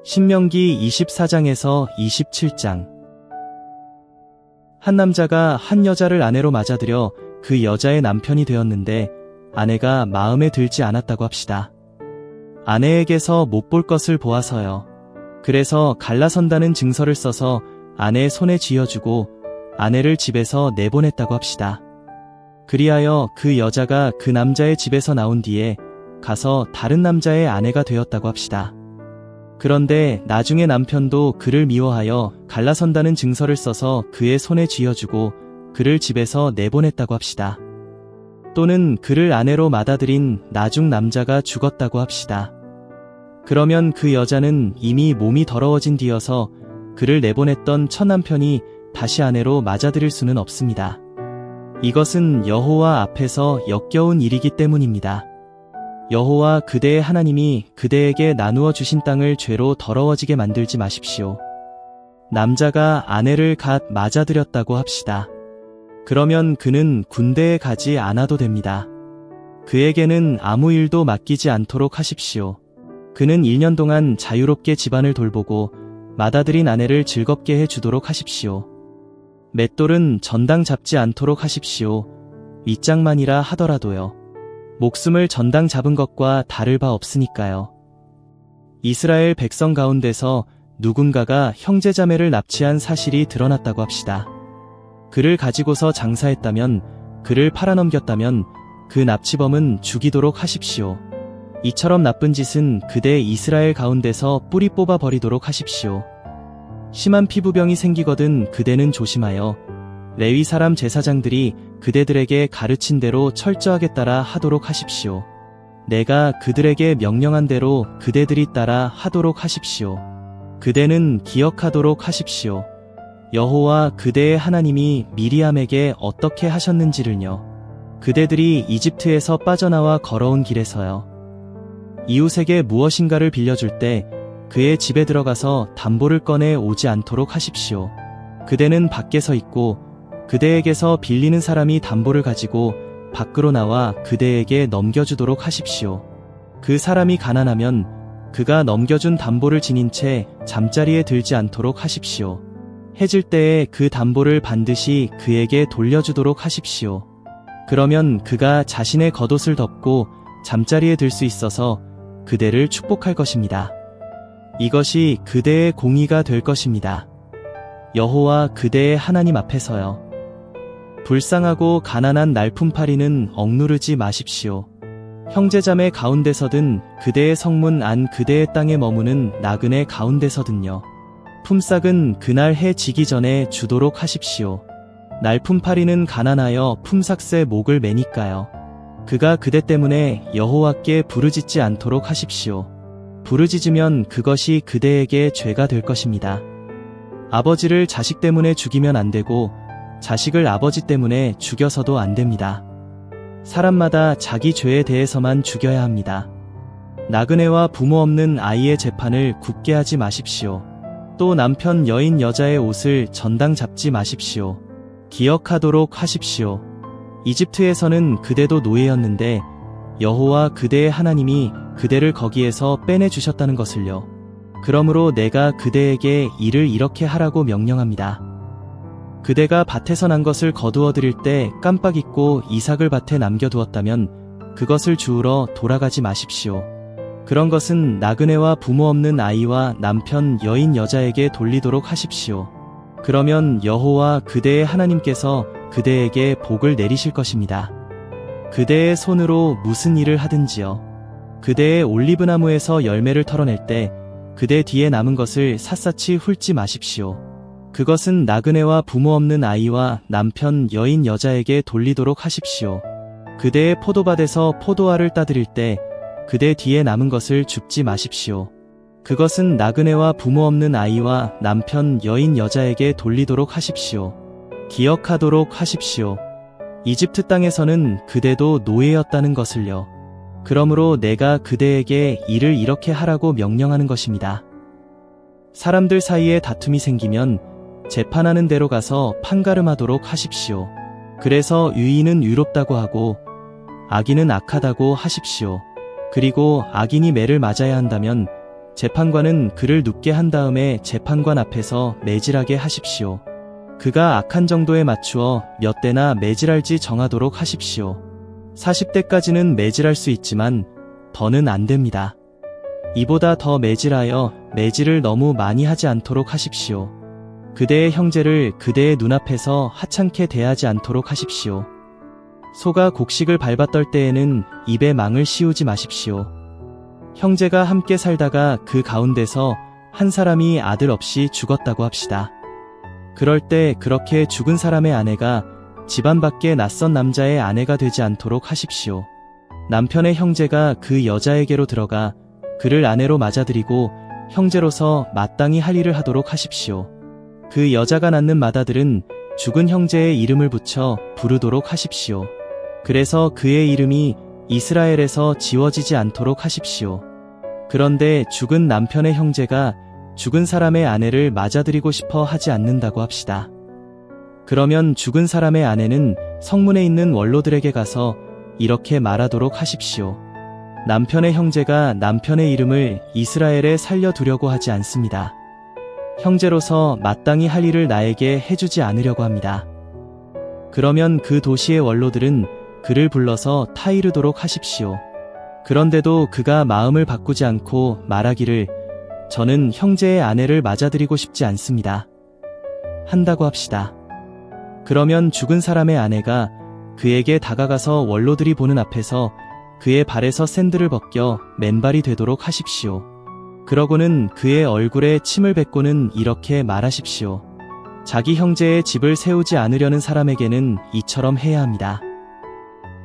신명기 24장에서 27장. 한 남자가 한 여자를 아내로 맞아들여 그 여자의 남편이 되었는데 아내가 마음에 들지 않았다고 합시다. 아내에게서 못 볼 것을 보아서요. 그래서 갈라선다는 증서를 써서 아내의 손에 쥐어주고 아내를 집에서 내보냈다고 합시다. 그리하여 그 여자가 그 남자의 집에서 나온 뒤에 가서 다른 남자의 아내가 되었다고 합시다. 그런데 나중에 남편도 그를 미워하여 갈라선다는 증서를 써서 그의 손에 쥐어주고 그를 집에서 내보냈다고 합시다. 또는 그를 아내로 맞아들인 나중 남자가 죽었다고 합시다. 그러면 그 여자는 이미 몸이 더러워진 뒤여서 그를 내보냈던 첫 남편이 다시 아내로 맞아들일 수는 없습니다. 이것은 여호와 앞에서 역겨운 일이기 때문입니다. 여호와 그대의 하나님이 그대에게 나누어 주신 땅을 죄로 더러워지게 만들지 마십시오. 남자가 아내를 갓 맞아들였다고 합시다. 그러면 그는 군대에 가지 않아도 됩니다. 그에게는 아무 일도 맡기지 않도록 하십시오. 그는 1년 동안 자유롭게 집안을 돌보고 맏아들인 아내를 즐겁게 해주도록 하십시오. 맷돌은 전당 잡지 않도록 하십시오. 윗장만이라 하더라도요. 목숨을 전당 잡은 것과 다를 바 없으니까요. 이스라엘 백성 가운데서 누군가가 형제자매를 납치한 사실이 드러났다고 합시다. 그를 가지고서 장사했다면, 그를 팔아넘겼다면 그 납치범은 죽이도록 하십시오. 이처럼 나쁜 짓은 그대 이스라엘 가운데서 뿌리 뽑아 버리도록 하십시오. 심한 피부병이 생기거든 그대는 조심하여 레위 사람 제사장들이 그대들에게 가르친 대로 철저하게 따라 하도록 하십시오. 내가 그들에게 명령한 대로 그대들이 따라 하도록 하십시오. 그대는 기억하도록 하십시오. 여호와 그대의 하나님이 미리암에게 어떻게 하셨는지를요. 그대들이 이집트에서 빠져나와 걸어온 길에서요. 이웃에게 무엇인가를 빌려줄 때 그의 집에 들어가서 담보를 꺼내 오지 않도록 하십시오. 그대는 밖에서 있고 그대에게서 빌리는 사람이 담보를 가지고 밖으로 나와 그대에게 넘겨주도록 하십시오. 그 사람이 가난하면 그가 넘겨준 담보를 지닌 채 잠자리에 들지 않도록 하십시오. 해질 때에 그 담보를 반드시 그에게 돌려주도록 하십시오. 그러면 그가 자신의 겉옷을 덮고 잠자리에 들 수 있어서 그대를 축복할 것입니다. 이것이 그대의 공의가 될 것입니다. 여호와 그대의 하나님 앞에서요. 불쌍하고 가난한 날품팔이는 억누르지 마십시오. 형제자매 가운데서든 그대의 성문 안 그대의 땅에 머무는 나그네 가운데서든요. 품삯은 그날 해 지기 전에 주도록 하십시오. 날품팔이는 가난하여 품삯에 목을 매니까요. 그가 그대 때문에 여호와께 부르짖지 않도록 하십시오. 부르짖으면 그것이 그대에게 죄가 될 것입니다. 아버지를 자식 때문에 죽이면 안 되고 자식을 아버지 때문에 죽여서도 안 됩니다. 사람마다 자기 죄에 대해서만 죽여야 합니다. 나그네와 부모 없는 아이의 재판을 굽게 하지 마십시오. 또 남편 여인 여자의 옷을 전당 잡지 마십시오. 기억하도록 하십시오. 이집트에서는 그대도 노예였는데 여호와 그대의 하나님이 그대를 거기에서 빼내주셨다는 것을요. 그러므로 내가 그대에게 이를 이렇게 하라고 명령합니다. 그대가 밭에서 난 것을 거두어 드릴 때 깜빡 잊고 이삭을 밭에 남겨두었다면 그것을 주우러 돌아가지 마십시오. 그런 것은 나그네와 부모 없는 아이와 남편 여인 여자에게 돌리도록 하십시오. 그러면 여호와 그대의 하나님께서 그대에게 복을 내리실 것입니다. 그대의 손으로 무슨 일을 하든지요. 그대의 올리브나무에서 열매를 털어낼 때 그대 뒤에 남은 것을 샅샅이 훑지 마십시오. 그것은 나그네와 부모 없는 아이와 남편 여인 여자에게 돌리도록 하십시오. 그대의 포도밭에서 포도알을 따드릴 때 그대 뒤에 남은 것을 줍지 마십시오. 그것은 나그네와 부모 없는 아이와 남편 여인 여자에게 돌리도록 하십시오. 기억하도록 하십시오. 이집트 땅에서는 그대도 노예였다는 것을요. 그러므로 내가 그대에게 이를 이렇게 하라고 명령하는 것입니다. 사람들 사이에 다툼이 생기면 재판하는 데로 가서 판가름하도록 하십시오. 그래서 유인은 유롭다고 하고 악인은 악하다고 하십시오. 그리고 악인이 매를 맞아야 한다면 재판관은 그를 눕게 한 다음에 재판관 앞에서 매질하게 하십시오. 그가 악한 정도에 맞추어 몇 대나 매질할지 정하도록 하십시오. 40대까지는 매질할 수 있지만 더는 안 됩니다. 이보다 더 매질하여 매질을 너무 많이 하지 않도록 하십시오. 그대의 형제를 그대의 눈앞에서 하찮게 대하지 않도록 하십시오. 소가 곡식을 밟아 떨 때에는 입에 망을 씌우지 마십시오. 형제가 함께 살다가 그 가운데서 한 사람이 아들 없이 죽었다고 합시다. 그럴 때 그렇게 죽은 사람의 아내가 집안 밖에 낯선 남자의 아내가 되지 않도록 하십시오. 남편의 형제가 그 여자에게로 들어가 그를 아내로 맞아들이고 형제로서 마땅히 할 일을 하도록 하십시오. 그 여자가 낳는 맏아들은 죽은 형제의 이름을 붙여 부르도록 하십시오. 그래서 그의 이름이 이스라엘에서 지워지지 않도록 하십시오. 그런데 죽은 남편의 형제가 죽은 사람의 아내를 맞아들이고 싶어 하지 않는다고 합시다. 그러면 죽은 사람의 아내는 성문에 있는 원로들에게 가서 이렇게 말하도록 하십시오. 남편의 형제가 남편의 이름을 이스라엘에 살려두려고 하지 않습니다. 형제로서 마땅히 할 일을 나에게 해주지 않으려고 합니다. 그러면 그 도시의 원로들은 그를 불러서 타이르도록 하십시오. 그런데도 그가 마음을 바꾸지 않고 말하기를 저는 형제의 아내를 맞아들이고 싶지 않습니다. 한다고 합시다. 그러면 죽은 사람의 아내가 그에게 다가가서 원로들이 보는 앞에서 그의 발에서 샌들을 벗겨 맨발이 되도록 하십시오. 그러고는 그의 얼굴에 침을 뱉고는 이렇게 말하십시오. 자기 형제의 집을 세우지 않으려는 사람에게는 이처럼 해야 합니다.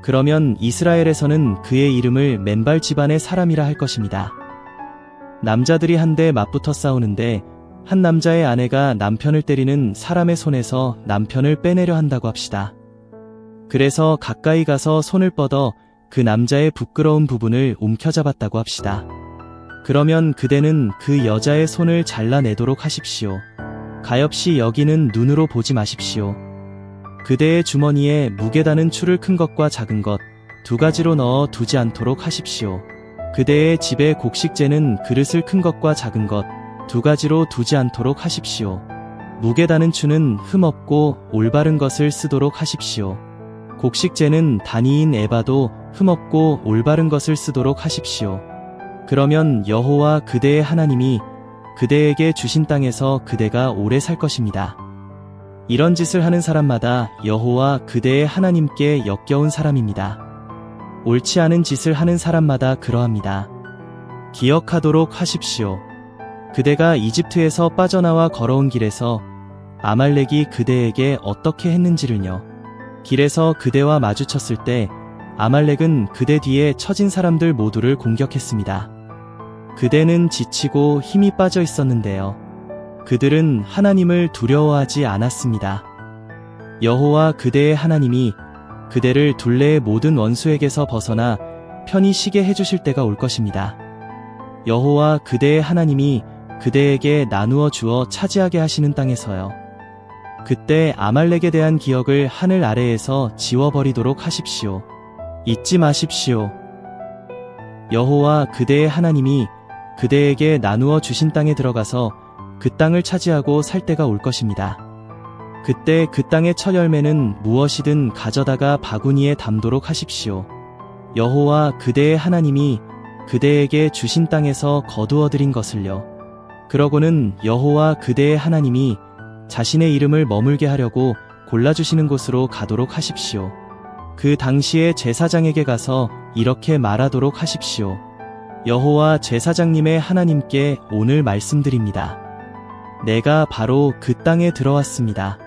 그러면 이스라엘에서는 그의 이름을 맨발 집안의 사람이라 할 것입니다. 남자들이 한데 맞붙어 싸우는데 한 남자의 아내가 남편을 때리는 사람의 손에서 남편을 빼내려 한다고 합시다. 그래서 가까이 가서 손을 뻗어 그 남자의 부끄러운 부분을 움켜잡았다고 합시다. 그러면 그대는 그 여자의 손을 잘라내도록 하십시오. 가엾이 여기는 눈으로 보지 마십시오. 그대의 주머니에 무게다는 추를 큰 것과 작은 것 두 가지로 넣어 두지 않도록 하십시오. 그대의 집에 곡식재는 그릇을 큰 것과 작은 것 두 가지로 두지 않도록 하십시오. 무게다는 추는 흠없고 올바른 것을 쓰도록 하십시오. 곡식재는 단위인 에바도 흠없고 올바른 것을 쓰도록 하십시오. 그러면 여호와 그대의 하나님이 그대에게 주신 땅에서 그대가 오래 살 것입니다. 이런 짓을 하는 사람마다 여호와 그대의 하나님께 역겨운 사람입니다. 옳지 않은 짓을 하는 사람마다 그러합니다. 기억하도록 하십시오. 그대가 이집트에서 빠져나와 걸어온 길에서 아말렉이 그대에게 어떻게 했는지를요. 길에서 그대와 마주쳤을 때 아말렉은 그대 뒤에 처진 사람들 모두를 공격했습니다. 그대는 지치고 힘이 빠져 있었는데요. 그들은 하나님을 두려워하지 않았습니다. 여호와 그대의 하나님이 그대를 둘레의 모든 원수에게서 벗어나 편히 쉬게 해주실 때가 올 것입니다. 여호와 그대의 하나님이 그대에게 나누어 주어 차지하게 하시는 땅에서요. 그때 아말렉에 대한 기억을 하늘 아래에서 지워버리도록 하십시오. 잊지 마십시오. 여호와 그대의 하나님이 그대에게 나누어 주신 땅에 들어가서 그 땅을 차지하고 살 때가 올 것입니다. 그때 그 땅의 첫 열매는 무엇이든 가져다가 바구니에 담도록 하십시오. 여호와 그대의 하나님이 그대에게 주신 땅에서 거두어들인 것을요. 그러고는 여호와 그대의 하나님이 자신의 이름을 머물게 하려고 골라주시는 곳으로 가도록 하십시오. 그 당시에 제사장에게 가서 이렇게 말하도록 하십시오. 여호와 제사장님의 하나님께 오늘 말씀드립니다. 내가 바로 그 땅에 들어왔습니다.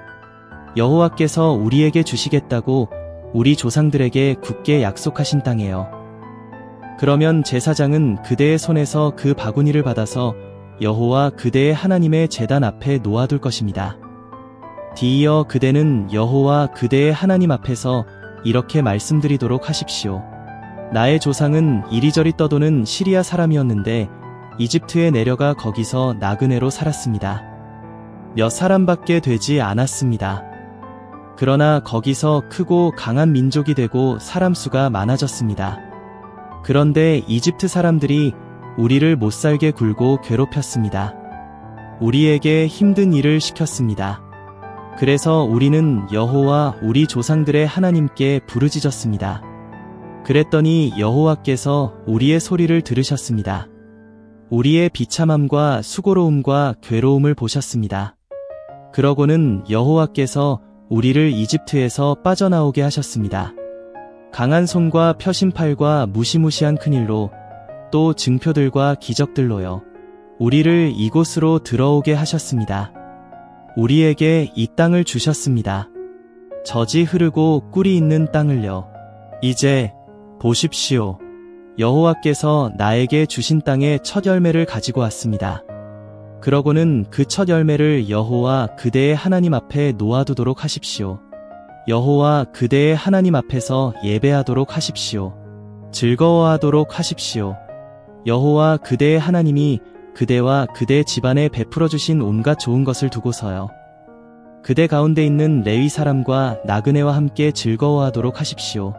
여호와께서 우리에게 주시겠다고 우리 조상들에게 굳게 약속하신 땅이에요. 그러면 제사장은 그대의 손에서 그 바구니를 받아서 여호와 그대의 하나님의 제단 앞에 놓아둘 것입니다. 뒤이어 그대는 여호와 그대의 하나님 앞에서 이렇게 말씀드리도록 하십시오. 나의 조상은 이리저리 떠도는 시리아 사람이었는데 이집트에 내려가 거기서 나그네로 살았습니다. 몇 사람밖에 되지 않았습니다. 그러나 거기서 크고 강한 민족이 되고 사람 수가 많아졌습니다. 그런데 이집트 사람들이 우리를 못살게 굴고 괴롭혔습니다. 우리에게 힘든 일을 시켰습니다. 그래서 우리는 여호와 우리 조상들의 하나님께 부르짖었습니다. 그랬더니 여호와께서 우리의 소리를 들으셨습니다. 우리의 비참함과 수고로움과 괴로움을 보셨습니다. 그러고는 여호와께서 우리를 이집트에서 빠져나오게 하셨습니다. 강한 손과 펴신 팔과 무시무시한 큰일로 또 증표들과 기적들로요. 우리를 이곳으로 들어오게 하셨습니다. 우리에게 이 땅을 주셨습니다. 젖이 흐르고 꿀이 있는 땅을요. 이제 보십시오. 여호와께서 나에게 주신 땅의 첫 열매를 가지고 왔습니다. 그러고는 그 첫 열매를 여호와 그대의 하나님 앞에 놓아두도록 하십시오. 여호와 그대의 하나님 앞에서 예배하도록 하십시오. 즐거워하도록 하십시오. 여호와 그대의 하나님이 그대와 그대 집안에 베풀어 주신 온갖 좋은 것을 두고서요. 그대 가운데 있는 레위 사람과 나그네와 함께 즐거워하도록 하십시오.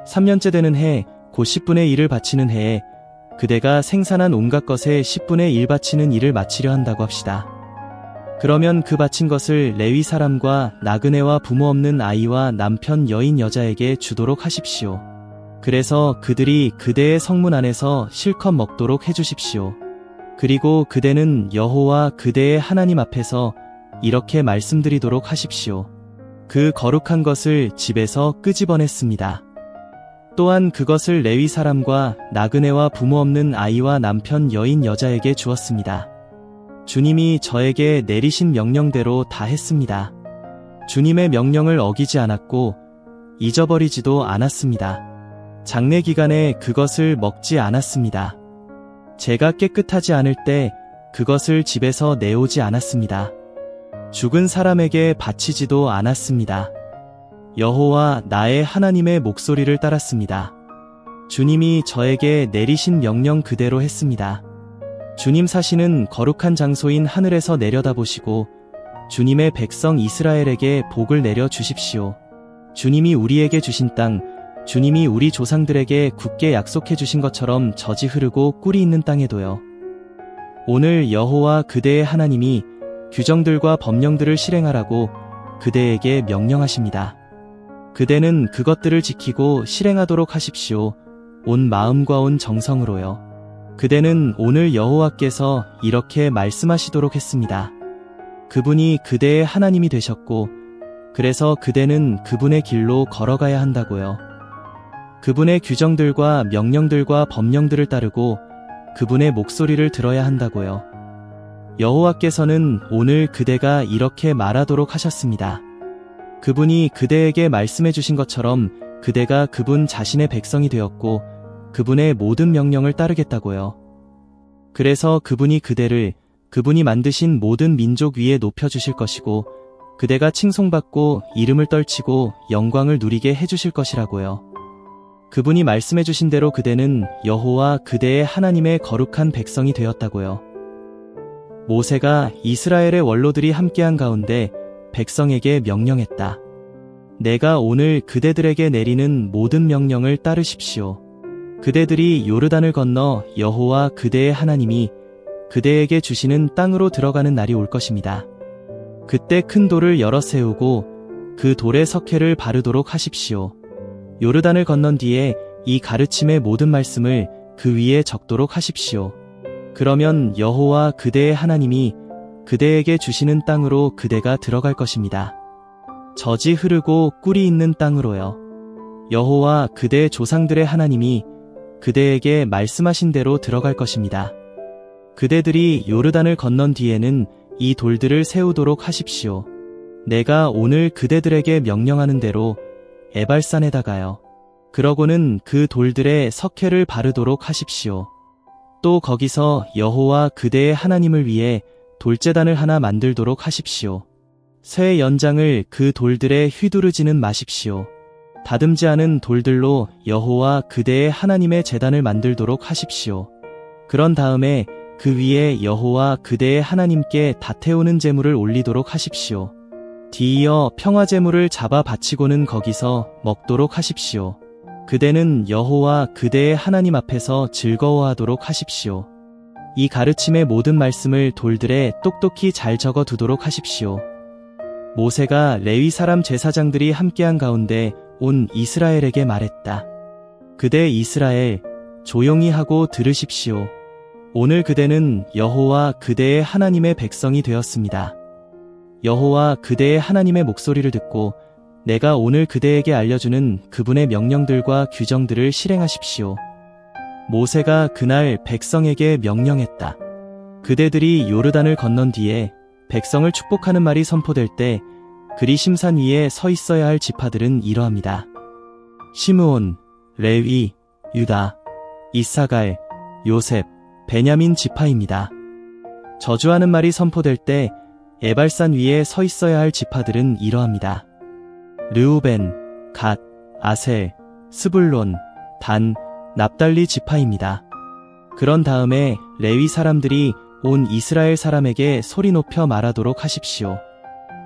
3년째 되는 해, 곧 10분의 1을 바치는 해에 그대가 생산한 온갖 것의 10분의 1 바치는 일을 마치려 한다고 합시다. 그러면 그 바친 것을 레위 사람과 나그네와 부모 없는 아이와 남편 여인 여자에게 주도록 하십시오. 그래서 그들이 그대의 성문 안에서 실컷 먹도록 해주십시오. 그리고 그대는 여호와 그대의 하나님 앞에서 이렇게 말씀드리도록 하십시오. 그 거룩한 것을 집에서 끄집어냈습니다. 또한 그것을 레위 사람과 나그네와 부모 없는 아이와 남편 여인 여자에게 주었습니다. 주님이 저에게 내리신 명령대로 다 했습니다. 주님의 명령을 어기지 않았고 잊어버리지도 않았습니다. 장례 기간에 그것을 먹지 않았습니다. 제가 깨끗하지 않을 때 그것을 집에서 내오지 않았습니다. 죽은 사람에게 바치지도 않았습니다. 여호와 나의 하나님의 목소리를 따랐습니다. 주님이 저에게 내리신 명령 그대로 했습니다. 주님 사시는 거룩한 장소인 하늘에서 내려다보시고 주님의 백성 이스라엘에게 복을 내려 주십시오. 주님이 우리에게 주신 땅, 주님이 우리 조상들에게 굳게 약속해 주신 것처럼 젖이 흐르고 꿀이 있는 땅에도요. 오늘 여호와 그대의 하나님이 규정들과 법령들을 실행하라고 그대에게 명령하십니다. 그대는 그것들을 지키고 실행하도록 하십시오. 온 마음과 온 정성으로요. 그대는 오늘 여호와께서 이렇게 말씀하시도록 했습니다. 그분이 그대의 하나님이 되셨고, 그래서 그대는 그분의 길로 걸어가야 한다고요. 그분의 규정들과 명령들과 법령들을 따르고 그분의 목소리를 들어야 한다고요. 여호와께서는 오늘 그대가 이렇게 말하도록 하셨습니다. 그분이 그대에게 말씀해 주신 것처럼 그대가 그분 자신의 백성이 되었고 그분의 모든 명령을 따르겠다고요. 그래서 그분이 그대를 그분이 만드신 모든 민족 위에 높여주실 것이고 그대가 칭송받고 이름을 떨치고 영광을 누리게 해주실 것이라고요. 그분이 말씀해 주신 대로 그대는 여호와 그대의 하나님의 거룩한 백성이 되었다고요. 모세가 이스라엘의 원로들이 함께한 가운데 백성에게 명령했다. 내가 오늘 그대들에게 내리는 모든 명령을 따르십시오. 그대들이 요르단을 건너 여호와 그대의 하나님이 그대에게 주시는 땅으로 들어가는 날이 올 것입니다. 그때 큰 돌을 열어 세우고 그 돌에 석회를 바르도록 하십시오. 요르단을 건넌 뒤에 이 가르침의 모든 말씀을 그 위에 적도록 하십시오. 그러면 여호와 그대의 하나님이 그대에게 주시는 땅으로 그대가 들어갈 것입니다. 젖이 흐르고 꿀이 있는 땅으로요. 여호와 그대의 조상들의 하나님이 그대에게 말씀하신 대로 들어갈 것입니다. 그대들이 요르단을 건넌 뒤에는 이 돌들을 세우도록 하십시오. 내가 오늘 그대들에게 명령하는 대로 에발산에다가요. 그러고는 그 돌들에 석회를 바르도록 하십시오. 또 거기서 여호와 그대의 하나님을 위해 돌제단을 하나 만들도록 하십시오. 쇠 연장을 그 돌들에 휘두르지는 마십시오. 다듬지 않은 돌들로 여호와 그대의 하나님의 제단을 만들도록 하십시오. 그런 다음에 그 위에 여호와 그대의 하나님께 다태우는 제물을 올리도록 하십시오. 뒤이어 평화제물을 잡아 바치고는 거기서 먹도록 하십시오. 그대는 여호와 그대의 하나님 앞에서 즐거워하도록 하십시오. 이 가르침의 모든 말씀을 돌들에 똑똑히 잘 적어 두도록 하십시오. 모세가 레위 사람 제사장들이 함께한 가운데 온 이스라엘에게 말했다. 그대 이스라엘, 조용히 하고 들으십시오. 오늘 그대는 여호와 그대의 하나님의 백성이 되었습니다. 여호와 그대의 하나님의 목소리를 듣고 내가 오늘 그대에게 알려주는 그분의 명령들과 규정들을 실행하십시오. 모세가 그날 백성에게 명령했다. 그대들이 요르단을 건넌 뒤에 백성을 축복하는 말이 선포될 때 그리심산 위에 서 있어야 할 지파들은 이러합니다. 시므온, 레위, 유다, 이사갈, 요셉, 베냐민 지파입니다. 저주하는 말이 선포될 때 에발산 위에 서 있어야 할 지파들은 이러합니다. 르우벤, 갓, 아셀, 스불론, 단, 납달리 지파입니다. 그런 다음에 레위 사람들이 온 이스라엘 사람에게 소리 높여 말하도록 하십시오.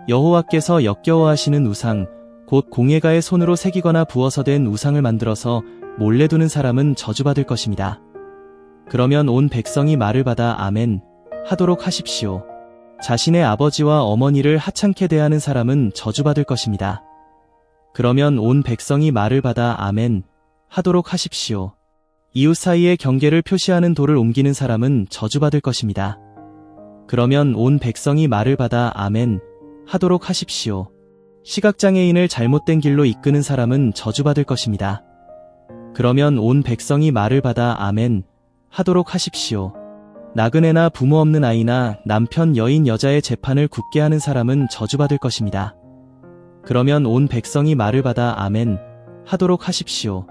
여호와께서 역겨워하시는 우상, 곧 공예가의 손으로 새기거나 부어서 된 우상을 만들어서 몰래 두는 사람은 저주받을 것입니다. 그러면 온 백성이 말을 받아 아멘 하도록 하십시오. 자신의 아버지와 어머니를 하찮게 대하는 사람은 저주받을 것입니다. 그러면 온 백성이 말을 받아 아멘 하도록 하십시오. 이웃 사이의 경계를 표시하는 돌을 옮기는 사람은 저주받을 것입니다. 그러면 온 백성이 말을 받아 아멘 하도록 하십시오. 시각장애인을 잘못된 길로 이끄는 사람은 저주받을 것입니다. 그러면 온 백성이 말을 받아 아멘 하도록 하십시오. 나그네나 부모 없는 아이나 남편, 여인, 여자의 재판을 굳게 하는 사람은 저주받을 것입니다. 그러면 온 백성이 말을 받아 아멘 하도록 하십시오.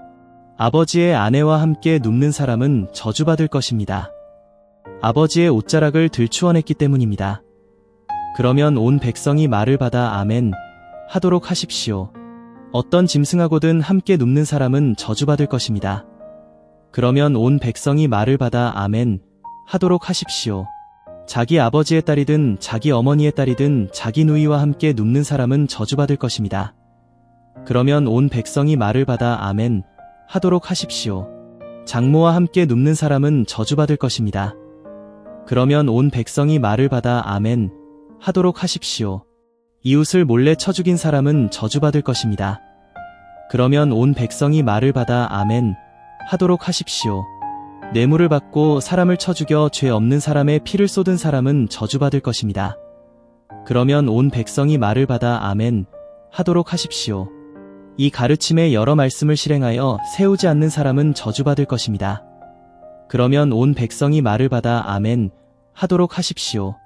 아버지의 아내와 함께 눕는 사람은 저주받을 것입니다. 아버지의 옷자락을 들추어냈기 때문입니다. 그러면 온 백성이 말을 받아 아멘 하도록 하십시오. 어떤 짐승하고든 함께 눕는 사람은 저주받을 것입니다. 그러면 온 백성이 말을 받아 아멘 하도록 하십시오. 자기 아버지의 딸이든 자기 어머니의 딸이든 자기 누이와 함께 눕는 사람은 저주받을 것입니다. 그러면 온 백성이 말을 받아 아멘 하도록 하십시오. 장모와 함께 눕는 사람은 저주받을 것입니다. 그러면 온 백성이 말을 받아 아멘 하도록 하십시오. 이웃을 몰래 쳐 죽인 사람은 저주받을 것입니다. 그러면 온 백성이 말을 받아 아멘 하도록 하십시오. 뇌물을 받고 사람을 쳐 죽여 죄 없는 사람의 피를 쏟은 사람은 저주받을 것입니다. 그러면 온 백성이 말을 받아 아멘 하도록 하십시오. 이 가르침의 여러 말씀을 실행하여 세우지 않는 사람은 저주받을 것입니다. 그러면 온 백성이 말을 받아 아멘 하도록 하십시오.